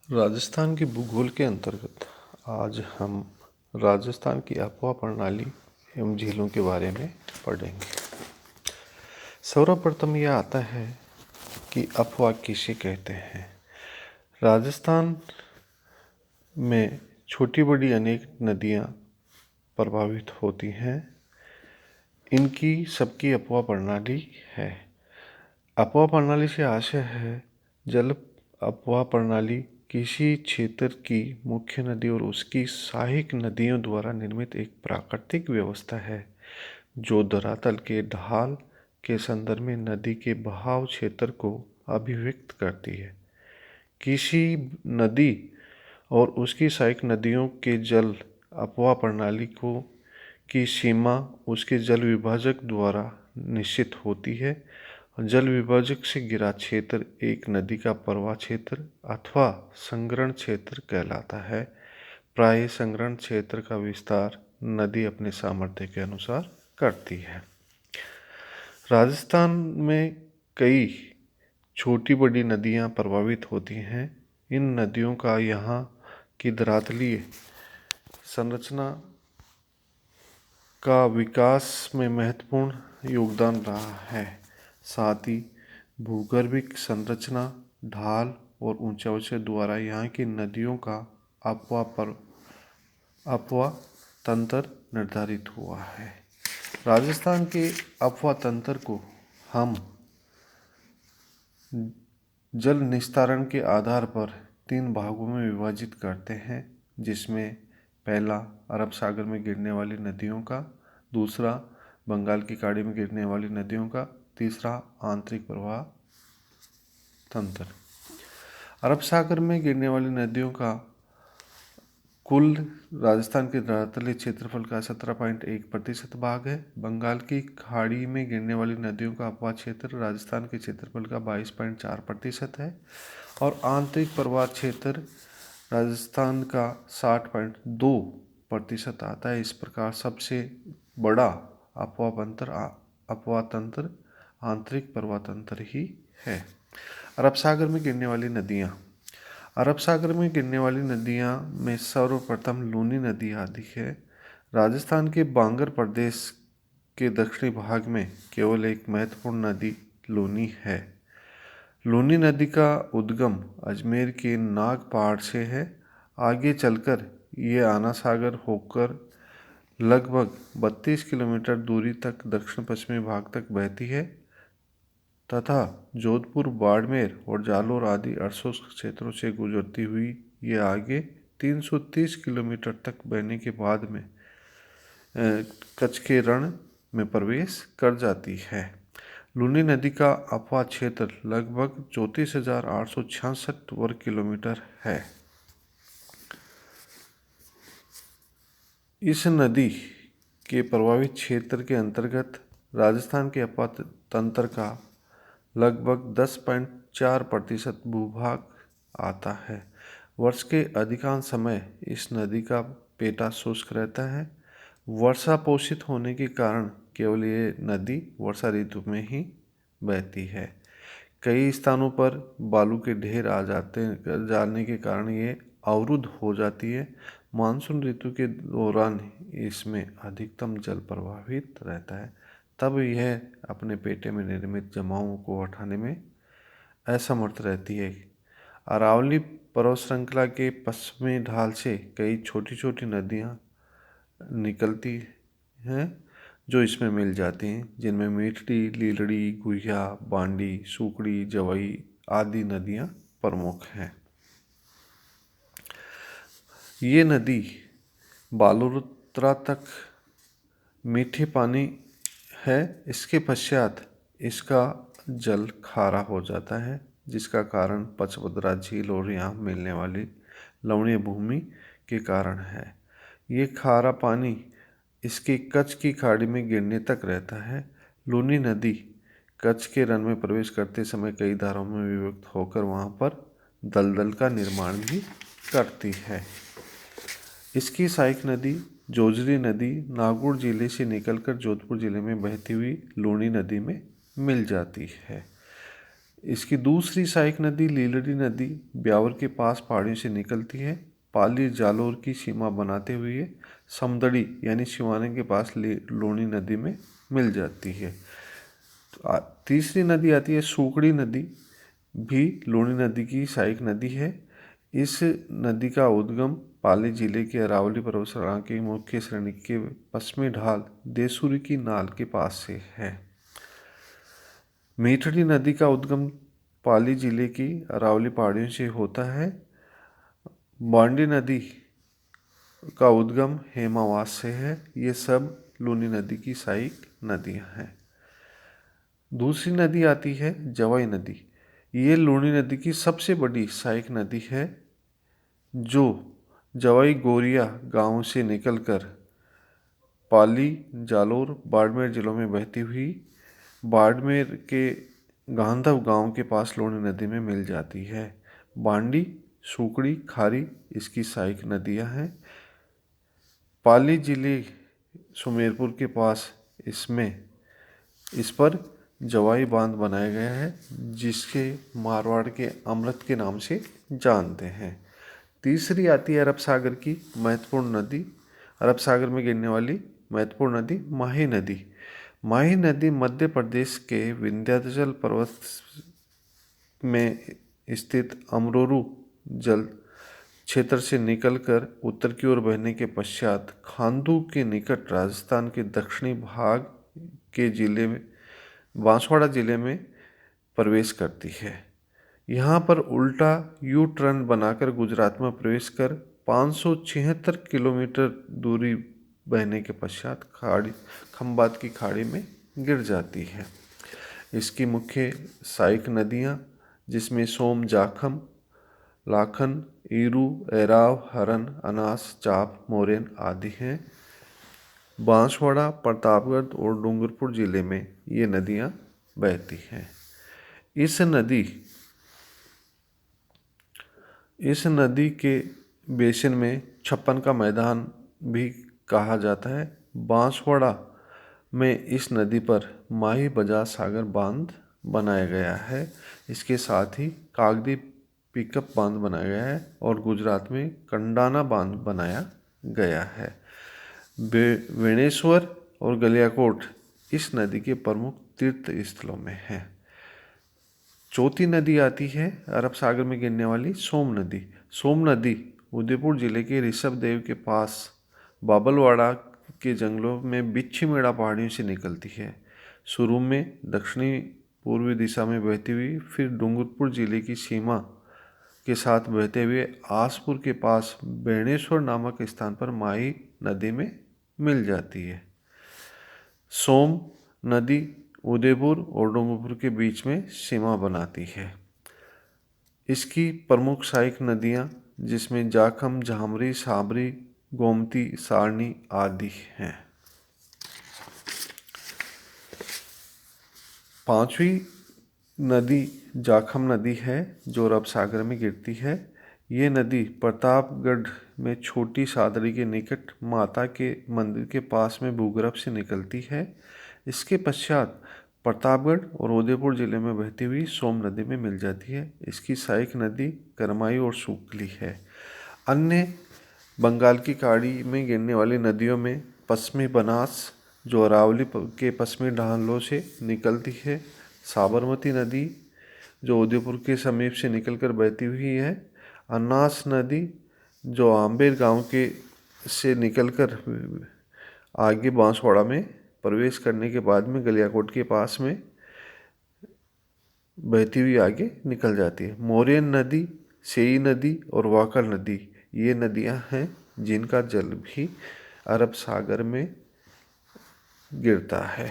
राजस्थान के भूगोल के अंतर्गत आज हम राजस्थान की आबहवा प्रणाली एवं झीलों के बारे में पढ़ेंगे। सर्वप्रथम यह आता है कि आबहवा किसे कहते हैं। राजस्थान में छोटी बड़ी अनेक नदियाँ प्रभावित होती हैं। इनकी सबकी आबहवा प्रणाली है। आबहवा प्रणाली से आशय है जल आबहवा प्रणाली किसी क्षेत्र की मुख्य नदी और उसकी सहायक नदियों द्वारा निर्मित एक प्राकृतिक व्यवस्था है जो धरातल के ढाल के संदर्भ में नदी के बहाव क्षेत्र को अभिव्यक्त करती है। किसी नदी और उसकी सहायक नदियों के जल आबहवा प्रणाली की सीमा उसके जल विभाजक द्वारा निश्चित होती है। जल विभाजक से घिरा क्षेत्र एक नदी का प्रवाह क्षेत्र अथवा संग्रहण क्षेत्र कहलाता है। प्रायः संग्रहण क्षेत्र का विस्तार नदी अपने सामर्थ्य के अनुसार करती है। राजस्थान में कई छोटी बड़ी नदियाँ प्रभावित होती हैं। इन नदियों का यहाँ की धरातलीय संरचना का विकास में महत्वपूर्ण योगदान रहा है। साथ ही भूगर्भिक संरचना, ढाल और ऊंचाई द्वारा यहाँ की नदियों का आबहवा तंत्र निर्धारित हुआ है। राजस्थान के आबहवा तंत्र को हम जल निस्तारण के आधार पर 3 भागों में विभाजित करते हैं, जिसमें पहला अरब सागर में गिरने वाली नदियों का, दूसरा बंगाल की खाड़ी में गिरने वाली नदियों का, तीसरा आंतरिक प्रवाह तंत्र। अरब सागर में गिरने वाली नदियों का कुल राजस्थान के धरातलीय क्षेत्रफल का 17.1% भाग है। बंगाल की खाड़ी में गिरने वाली नदियों का आबहवा क्षेत्र राजस्थान के क्षेत्रफल का 22.4% है और आंतरिक प्रवाह क्षेत्र राजस्थान का 60.2% आता है। इस प्रकार सबसे बड़ा आबहवा तंत्र आंतरिक प्रवाह तंत्र ही है। अरब सागर में गिरने वाली नदियाँ। अरब सागर में गिरने वाली नदियाँ में सर्वप्रथम लूनी नदी आती है। राजस्थान के बांगर प्रदेश के दक्षिणी भाग में केवल एक महत्वपूर्ण नदी लूनी है। लूनी नदी का उद्गम अजमेर के नाग पहाड़ से है। आगे चलकर ये आना सागर होकर लगभग 32 किलोमीटर दूरी तक दक्षिण पश्चिमी भाग तक बहती है तथा जोधपुर, बाड़मेर और जालोर आदि अड़शों क्षेत्रों से गुजरती हुई ये आगे 330 किलोमीटर तक बहने के बाद में कच्छ के रण में प्रवेश कर जाती है। लूनी नदी का आबहवा क्षेत्र लगभग 34,866 वर्ग किलोमीटर है। इस नदी के प्रभावित क्षेत्र के अंतर्गत राजस्थान के आबहवा तंत्र का लगभग 10.4% भूभाग आता है। वर्ष के अधिकांश समय इस नदी का पेटा शुष्क रहता है। वर्षा पोषित होने के कारण केवल ये नदी वर्षा ऋतु में ही बहती है। कई स्थानों पर बालू के ढेर जाने के कारण ये अवरुद्ध हो जाती है। मानसून ऋतु के दौरान इसमें अधिकतम जल प्रवाहित रहता है, तब यह अपने पेटे में निर्मित जमावों को हटाने में असमर्थ रहती है। अरावली पर्वत श्रृंखला के पश्चिमी ढाल से कई छोटी छोटी नदियाँ निकलती हैं जो इसमें मिल जाती हैं, जिनमें मीठड़ी, लीलड़ी, गुहिया, बांडी, सुकड़ी, जवई आदि नदियाँ प्रमुख हैं। ये नदी बालोतरा तक मीठे पानी है। इसके पश्चात इसका जल खारा हो जाता है, जिसका कारण पचपदरा झील और यहाँ मिलने वाली लवणीय भूमि के कारण है। ये खारा पानी इसके कच्छ की खाड़ी में गिरने तक रहता है। लूनी नदी कच्छ के रण में प्रवेश करते समय कई धाराओं में विभक्त होकर वहाँ पर दलदल का निर्माण भी करती है। इसकी सहायक नदी जोजरी नदी नागौर जिले से निकलकर जोधपुर जिले में बहती हुई लूनी नदी में मिल जाती है। इसकी दूसरी सहायक नदी लीलड़ी नदी ब्यावर के पास पहाड़ियों से निकलती है। पाली जालोर की सीमा बनाते हुए समदड़ी यानी सिवाने के पास लूनी नदी में मिल जाती है। तो तीसरी नदी आती है सूकड़ी नदी, भी लूनी नदी की सहायक नदी है। इस नदी का उद्गम पाली जिले के अरावली पर्वत श्रृंखला की मुख्य श्रेणी के पश्चिमी ढाल देसूरी की नाल के पास से है। मीठड़ी नदी का उद्गम पाली जिले की अरावली पहाड़ियों से होता है। बांडी नदी का उद्गम हेमावास से है। ये सब लूनी नदी की सहायक नदियां हैं। दूसरी नदी आती है जवाई नदी। ये लूनी नदी की सबसे बड़ी सहायक नदी है, जो जवाई गोरिया गांव से निकलकर पाली, जालोर, बाड़मेर जिलों में बहती हुई बाड़मेर के गांधव गांव के पास लूनी नदी में मिल जाती है। बांडी, सूकड़ी, खारी इसकी सहायक नदियां हैं। पाली जिले सुमेरपुर के पास इस पर जवाई बांध बनाया गया है, जिसके मारवाड़ के अमृत के नाम से जानते हैं। तीसरी आती है अरब सागर की महत्वपूर्ण नदी। अरब सागर में गिरने वाली महत्वपूर्ण नदी माही नदी। माही नदी मध्य प्रदेश के विंध्याचल पर्वत में स्थित अमरोरू जल क्षेत्र से निकलकर उत्तर की ओर बहने के पश्चात खांडू के निकट राजस्थान के दक्षिणी भाग के जिले में बांसवाड़ा जिले में प्रवेश करती है। यहाँ पर उल्टा यू टर्न बनाकर गुजरात में प्रवेश कर 576 किलोमीटर दूरी बहने के पश्चात खंबात की खाड़ी में गिर जाती है। इसकी मुख्य सहायक नदियाँ, जिसमें सोम, जाखम, लाखन, ईरू, एराव, हरन, अनास, चाप, मोरेन आदि हैं। बांसवाड़ा, प्रतापगढ़ और डूंगरपुर जिले में ये नदियाँ बहती हैं। इस नदी के बेसिन में छप्पन का मैदान भी कहा जाता है। बांसवाड़ा में इस नदी पर माही बजाज सागर बांध बनाया गया है। इसके साथ ही कागदी पिकअप बांध बनाया गया है और गुजरात में कंडाना बांध बनाया गया है। वेणेश्वर और गलियाकोट इस नदी के प्रमुख तीर्थ स्थलों में है। चौथी नदी आती है अरब सागर में गिरने वाली सोम नदी। सोम नदी उदयपुर जिले के ऋषभदेव के पास बाबलवाड़ा के जंगलों में बिच्छीमेड़ा पहाड़ियों से निकलती है। शुरू में दक्षिणी पूर्वी दिशा में बहती हुई फिर डूंगरपुर जिले की सीमा के साथ बहते हुए आसपुर के पास बेणेश्वर नामक स्थान पर माही नदी में मिल जाती है। सोम नदी उदयपुर और डूंगरपुर के बीच में सीमा बनाती है। इसकी प्रमुख सहायक नदियाँ, जिसमें जाखम, झामरी, साबरी, गोमती, सारणी आदि हैं। पांचवी नदी जाखम नदी है, जो अरब सागर में गिरती है। ये नदी प्रतापगढ़ में छोटी सादड़ी के निकट माता के मंदिर के पास में भूगर्भ से निकलती है। इसके पश्चात प्रतापगढ़ और उदयपुर जिले में बहती हुई सोम नदी में मिल जाती है। इसकी सहायक नदी करमाई और सूकली है। अन्य बंगाल की खाड़ी में गिरने वाली नदियों में पश्चिमी बनास, जो अरावली के पश्चिमी ढालों से निकलती है। साबरमती नदी, जो उदयपुर के समीप से निकलकर बहती हुई है। अनास नदी, जो आम्बेर गांव के से निकलकर आगे बांसवाड़ा में प्रवेश करने के बाद में गलियाकोट के पास में बहती हुई आगे निकल जाती है। मोरेन नदी, सेई नदी और वाकर नदी ये नदियां हैं जिनका जल भी अरब सागर में गिरता है।